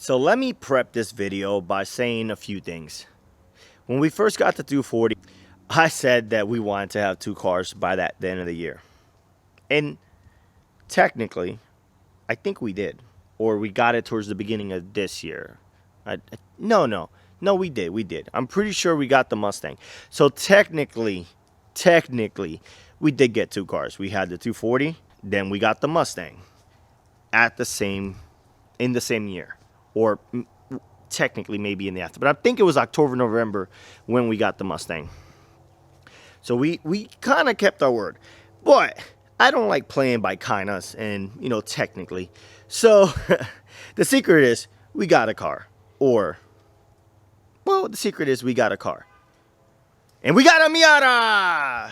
So let me prep this video by saying a few things. When we first got the 240, I said that we wanted to have 2 cars by the end of the year. And technically, I think we did. Or we got it towards the beginning of this year. No, we did. I'm pretty sure we got the Mustang. So technically, we did get 2 cars. We had the 240, then we got the Mustang in the same year. Or technically maybe in the after. But I think it was October, November when we got the Mustang. So we kind of kept our word. But I don't like playing by kindness and, technically. So the secret is we got a car. The secret is we got a car. And we got a Miata!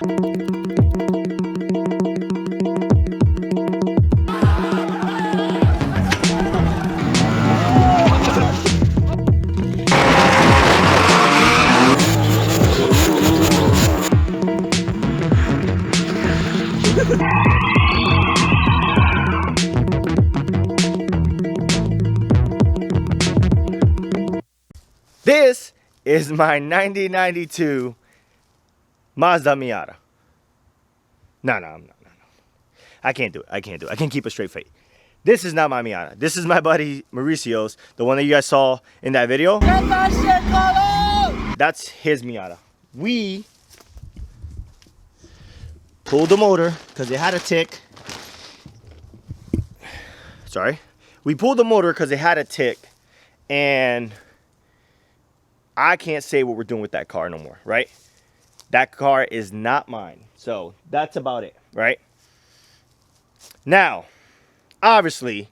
This is my 1992 Mazda Miata. No. I can't do it. I can't keep a straight face. This is not my Miata. This is my buddy Mauricio's, the one that you guys saw in that video. Get that shit, Carlos! That's his Miata. We pulled the motor because it had a tick. Sorry. We pulled the motor because it had a tick, and I can't say what we're doing with that car no more, right? That car is not mine. So that's about it, right? Now, obviously,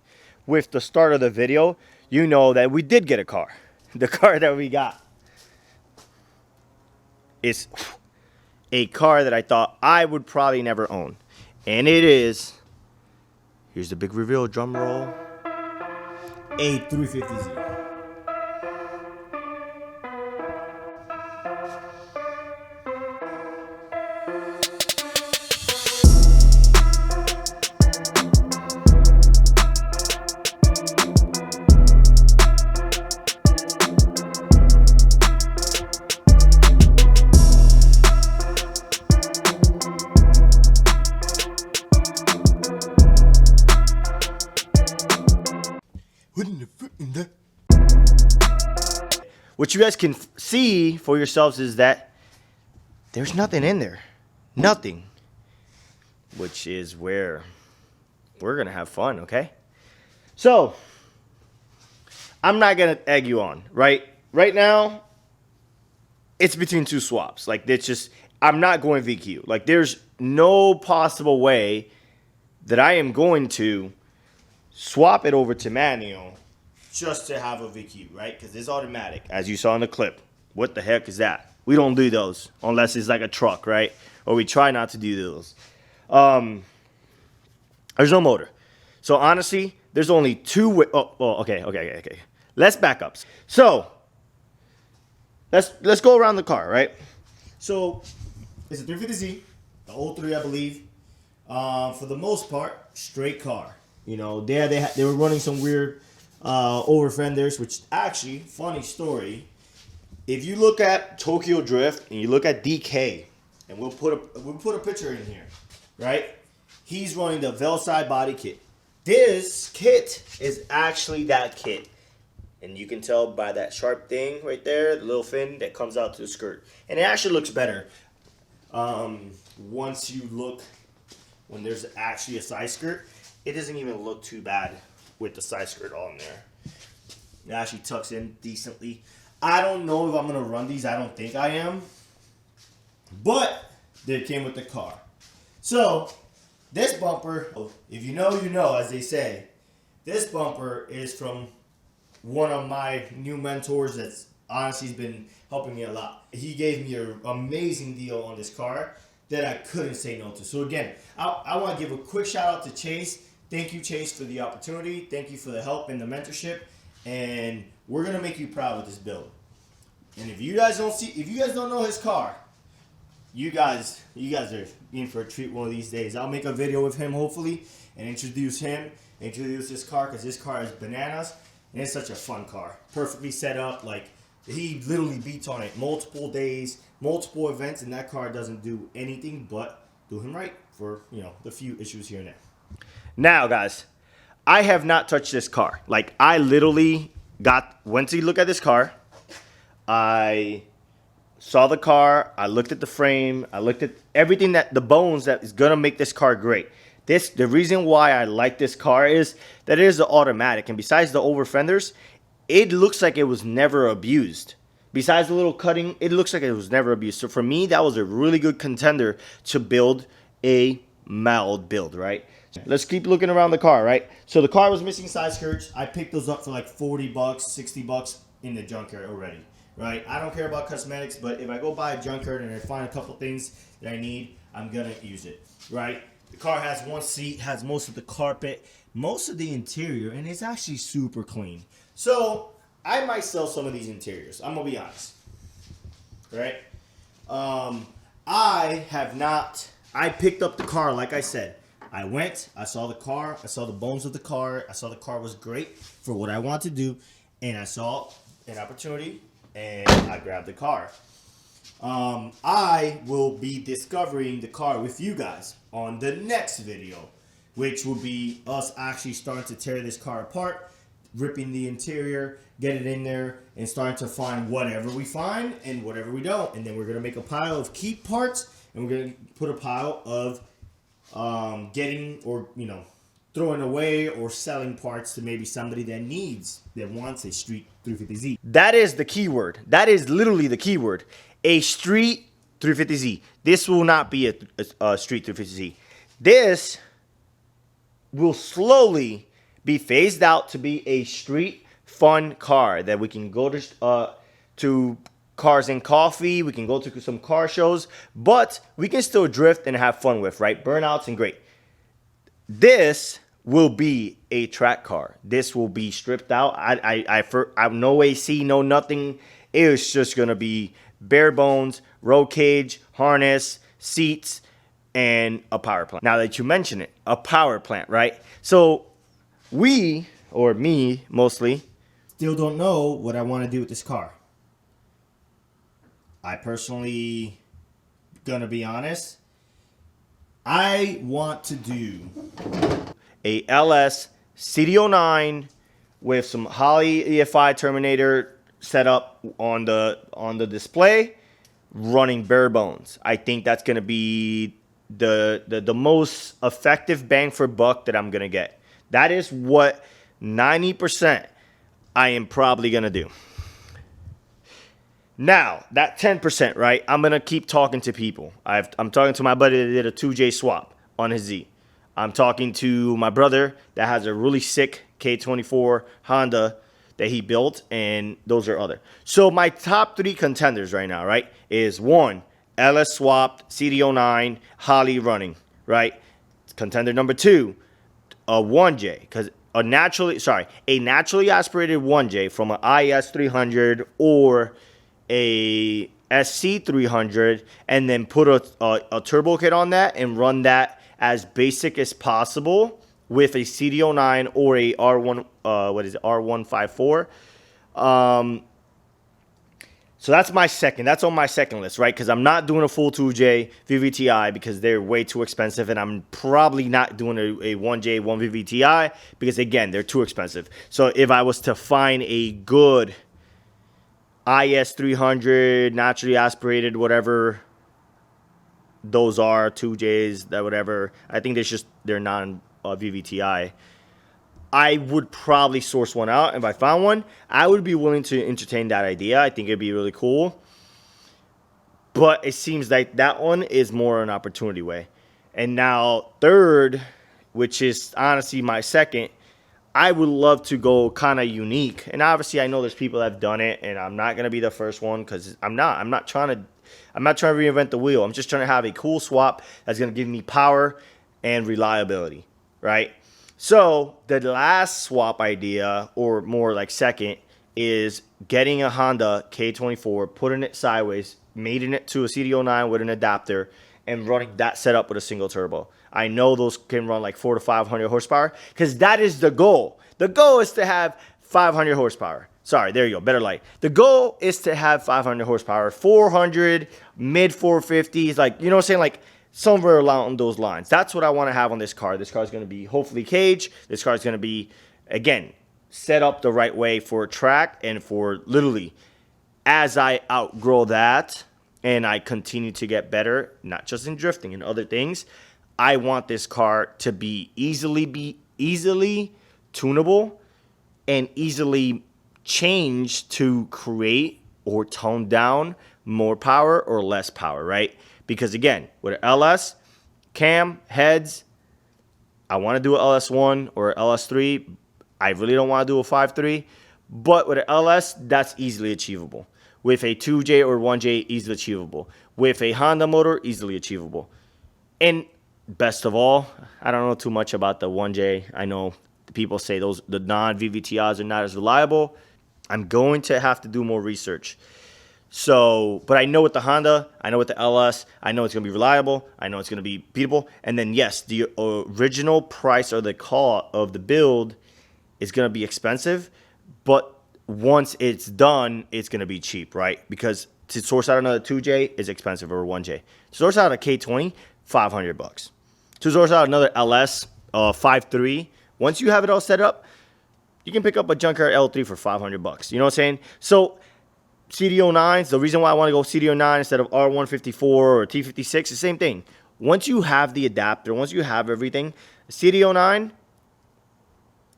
with the start of the video, you know that we did get a car. The car that we got is a car that I thought I would probably never own. And it is, here's the big reveal, drum roll, a 350Z. What you guys can see for yourselves is that there's nothing in there. Nothing. Which is where we're going to have fun, okay? So, I'm not going to egg you on, right? Right now, it's between 2 swaps. Like, it's just, I'm not going VQ. Like, there's no possible way that I am going to swap it over to manual just to have a VQ, right? Because it's automatic, as you saw in the clip. What the heck is that? We don't do those unless it's like a truck, right? Or we try not to do those. There's no motor. So honestly, there's only 2 okay. Let's back up. So let's go around the car, right? So it's a 350Z, the 03, I believe. For the most part, straight car. They were running some weird over fenders, which actually, funny story, if you look at Tokyo Drift and you look at DK, and we'll put a picture in here, right? He's running the Velside body kit. This kit is actually that kit, and you can tell by that sharp thing right there, the little fin that comes out to the skirt, and it actually looks better once you look when there's actually a side skirt. It doesn't even look too bad with the side skirt on there. It actually tucks in decently. I don't know if I'm going to run these. I don't think I am. But they came with the car. So, this bumper, if you know, you know, as they say. This bumper is from one of my new mentors that's honestly been helping me a lot. He gave me an amazing deal on this car that I couldn't say no to. So again, I want to give a quick shout out to Chase. Thank you, Chase, for the opportunity. Thank you for the help and the mentorship. And we're gonna make you proud with this build. And if you guys don't know his car, you guys are in for a treat one of these days. I'll make a video with him hopefully and introduce him, introduce this car, because this car is bananas. And it's such a fun car. Perfectly set up. Like, he literally beats on it multiple days, multiple events, and that car doesn't do anything but do him right for, you know, the few issues here and there. Now, guys, I have not touched this car. Like, I literally went to look at this car. I saw the car. I looked at the frame. I looked at everything the bones that is going to make this car great. The reason why I like this car is that it is the automatic. And besides the over fenders, it looks like it was never abused. Besides the little cutting, it looks like it was never abused. So for me, that was a really good contender to build a mild build, right? Let's keep looking around the car, right? So the car was missing side skirts. I picked those up for like 40 bucks, 60 bucks in the junkyard already, right? I don't care about cosmetics, but if I go buy a junkyard and I find a couple things that I need, I'm gonna use it, right? The car has one seat, has most of the carpet, most of the interior, and it's actually super clean. So I might sell some of these interiors. I'm gonna be honest, right? I picked up the car, like I said. I went, I saw the car, I saw the bones of the car, I saw the car was great for what I want to do, and I saw an opportunity, and I grabbed the car. I will be discovering the car with you guys on the next video, which will be us actually starting to tear this car apart, ripping the interior, get it in there, and starting to find whatever we find and whatever we don't. And then we're going to make a pile of keep parts, and we're going to put a pile of getting or, you know, throwing away or selling parts to maybe somebody that wants a street 350Z. That is the keyword. That is literally the keyword. A street 350Z. This will not be a street 350Z. This will slowly be phased out to be a street fun car that we can go to Cars and Coffee. We can go to some car shows, but we can still drift and have fun with, right? Burnouts and great. This will be a track car. This will be stripped out. I have no AC, no nothing. It's just gonna be bare bones, roll cage, harness, seats, and a power plant. Now that you mention it, a power plant, right? So we, or me mostly, still don't know what I want to do with this car. I personally, gonna be honest, I want to do a LS CD09 with some Holley EFI Terminator set up on the display, running bare bones. I think that's gonna be the most effective bang for buck that I'm gonna get. That is what 90% I am probably gonna do. Now, that 10%, right? I'm going to keep talking to people. I'm talking to my buddy that did a 2J swap on his Z. I'm talking to my brother that has a really sick K24 Honda that he built, and those are other. So my top 3 contenders right now, right, is 1, LS swapped, CD09, Holley running, right? Contender number 2, a 1J, because a naturally aspirated 1J from an IS 300 or a SC300, and then put a turbo kit on that and run that as basic as possible with a CD09 or a R154. So that's my second. That's on my second list, right? Because I'm not doing a full 2J VVTi because they're way too expensive, and I'm probably not doing a 1J 1 VVTi because, again, they're too expensive. So if I was to find a good IS 300, naturally aspirated, whatever those are, 2Js, that whatever, I think they're non VVTi. I would probably source one out. If I found one, I would be willing to entertain that idea. I think it'd be really cool. But it seems like that one is more an opportunity way. And now third, which is honestly my second, I would love to go kind of unique. And obviously I know there's people that have done it, and I'm not going to be the first one because I'm not trying to reinvent the wheel. I'm just trying to have a cool swap that's going to give me power and reliability, right? So the last swap idea, or more like second, is getting a Honda K24, putting it sideways, mating it to a CD09 with an adapter, and running that setup with a single turbo. I know those can run like 400 to 500 horsepower because that is the goal. The goal is to have 500 horsepower. Sorry, there you go, better light. The goal is to have 500 horsepower, 400, mid 450s, like, you know what I'm saying? Like, somewhere along those lines. That's what I want to have on this car. This car is going to be hopefully cage. This car is going to be, again, set up the right way for track and for literally, as I outgrow that and I continue to get better, not just in drifting and other things, I want this car to be easily tunable and easily changed to create or tone down more power or less power, right? Because again, with an LS, cam, heads, I want to do an LS1 or LS3. I really don't want to do a 5.3. But with an LS, that's easily achievable. With a 2J or 1J, easily achievable. With a Honda motor, easily achievable. And best of all, I don't know too much about the 1J. I know people say the non-VVTIs are not as reliable. I'm going to have to do more research. So, but I know with the Honda, I know with the LS, I know it's going to be reliable. I know it's going to be beatable. And then, yes, the original price or the cost of the build is going to be expensive. But once it's done, it's going to be cheap, right? Because to source out another 2J is expensive, or 1J. To source out a K20, $500. To source out another LS 5.3, once you have it all set up, you can pick up a junkyard L3 for $500. You know what I'm saying? So CDO9s, the reason why I want to go CDO9 instead of R154 or T56, the same thing. Once you have the adapter, once you have everything, CDO9,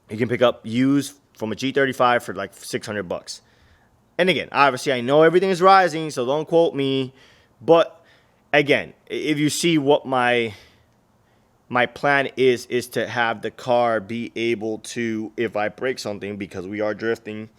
you can pick up used from a G35 for like $600. And again, obviously I know everything is rising, so don't quote me. But again, if you see what my plan is to have the car be able to, if I break something, because we are drifting,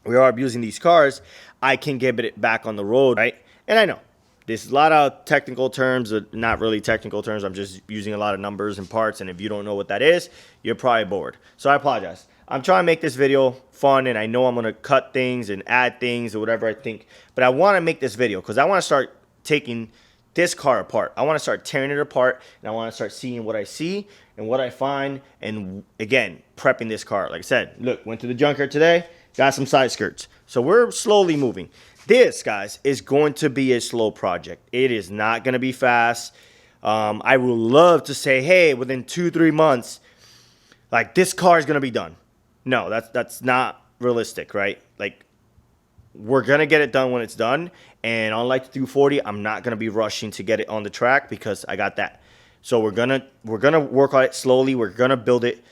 we are abusing these cars, I can get it back on the road, right? And I know there's a lot of technical terms, not really technical terms. I'm just using a lot of numbers and parts, and if you don't know what that is, you're probably bored. So I apologize. I'm trying to make this video fun, and I know I'm going to cut things and add things or whatever I think, but I want to make this video because I want to start taking this car apart. I want to start tearing it apart, and I want to start seeing what I see and what I find, and again, prepping this car. Like I said, look, went to the junkyard today, got some side skirts. So we're slowly moving. This, guys, is going to be a slow project. It is not going to be fast. I would love to say, hey, within 2-3 months, like this car is going to be done. No, that's not realistic, right? Like, we're going to get it done when it's done. And unlike the 240, I'm not going to be rushing to get it on the track because I got that. So we're going to work on it slowly. We're going to build it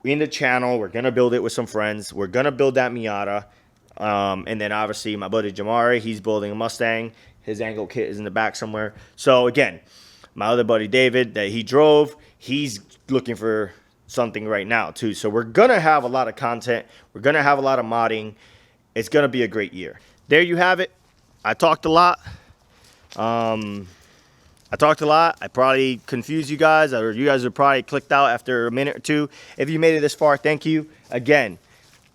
in the channel. We're going to build it with some friends. We're going to build that Miata. And then obviously my buddy Jamari, he's building a Mustang. His angle kit is in the back somewhere. So again, my other buddy David that he drove, he's looking for something right now too. So we're going to have a lot of content. We're going to have a lot of modding. It's going to be a great year. There you have it. I talked a lot. I probably confused you guys, or you guys are probably clicked out after a minute or two. If you made it this far, thank you. Again,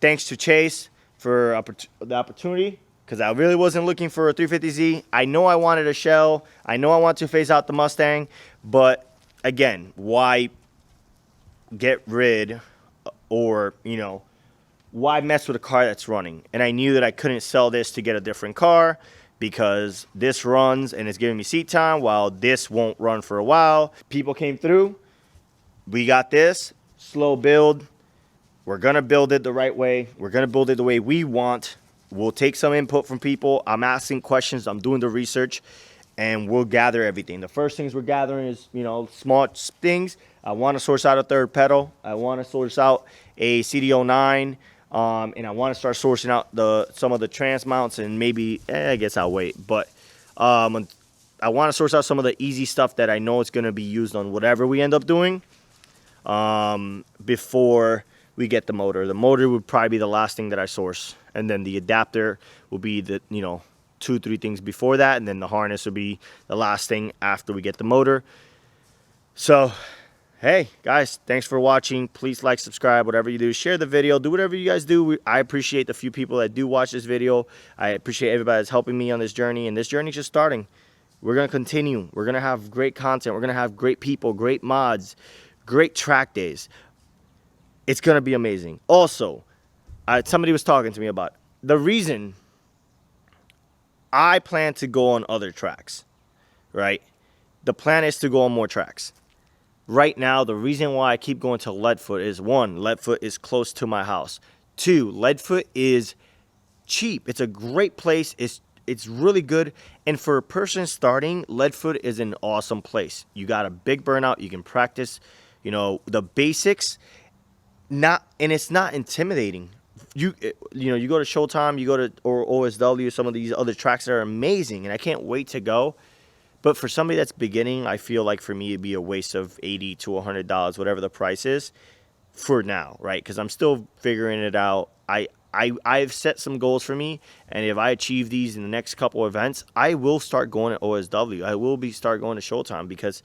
thanks to Chase for the opportunity, because I really wasn't looking for a 350Z. I know I wanted a shell. I know I want to phase out the Mustang. But again, why get rid, or, you know, why mess with a car that's running? And I knew that I couldn't sell this to get a different car because this runs and it's giving me seat time while this won't run for a while. People came through. We got this. Slow build. We're going to build it the right way. We're going to build it the way we want. We'll take some input from people. I'm asking questions. I'm doing the research. And we'll gather everything. The first things we're gathering is, you know, small things. I want to source out a third pedal. I want to source out a CDO9. And I want to start sourcing out some of the trans mounts, and maybe, I guess I'll wait. But I want to source out some of the easy stuff that I know it's going to be used on whatever we end up doing before we get the motor. The motor would probably be the last thing that I source. And then the adapter will be the, you know, 2-3 things before that. And then the harness will be the last thing after we get the motor. So, hey, guys, thanks for watching. Please like, subscribe, whatever you do. Share the video. Do whatever you guys do. I appreciate the few people that do watch this video. I appreciate everybody that's helping me on this journey. And this journey's just starting. We're going to continue. We're going to have great content. We're going to have great people, great mods, great track days. It's going to be amazing. Also, somebody was talking to me about it. The reason I plan to go on other tracks, right? The plan is to go on more tracks. Right now, the reason why I keep going to Leadfoot is, one, Leadfoot is close to my house. Two, Leadfoot is cheap. It's a great place. It's really good. And for a person starting, Leadfoot is an awesome place. You got a big burnout. You can practice, the basics. And it's not intimidating. You go to Showtime, you go to or OSW, some of these other tracks that are amazing, and I can't wait to go. But for somebody that's beginning, I feel like for me it'd be a waste of $80 to $100, whatever the price is, for now, right? Because I'm still figuring it out. I've set some goals for me, and if I achieve these in the next couple events, I will start going to OSW. I will start going to Showtime, because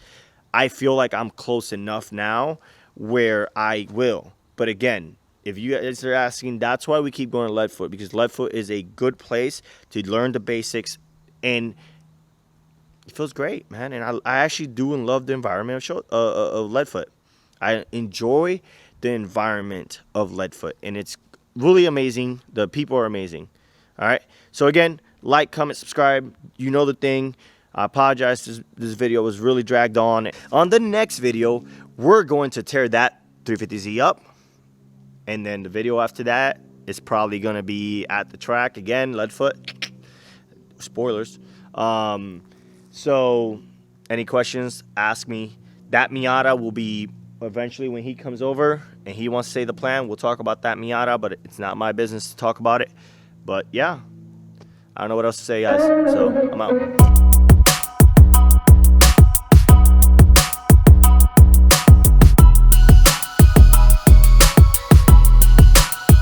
I feel like I'm close enough now where I will. But again, if you guys are asking, that's why we keep going to Leadfoot, because Leadfoot is a good place to learn the basics, and it feels great, man. And I actually do and love the environment of Leadfoot. I enjoy the environment of Leadfoot, and it's really amazing. The people are amazing. All right. So again, like, comment, subscribe. You know the thing. I apologize. This video was really dragged on. On the next video, we're going to tear that 350Z up. And then the video after that is probably going to be at the track again, Leadfoot. Spoilers. So any questions, ask me. That Miata will be eventually when he comes over and he wants to say the plan. We'll talk about that Miata, but it's not my business to talk about it. But yeah, I don't know what else to say, guys. So I'm out.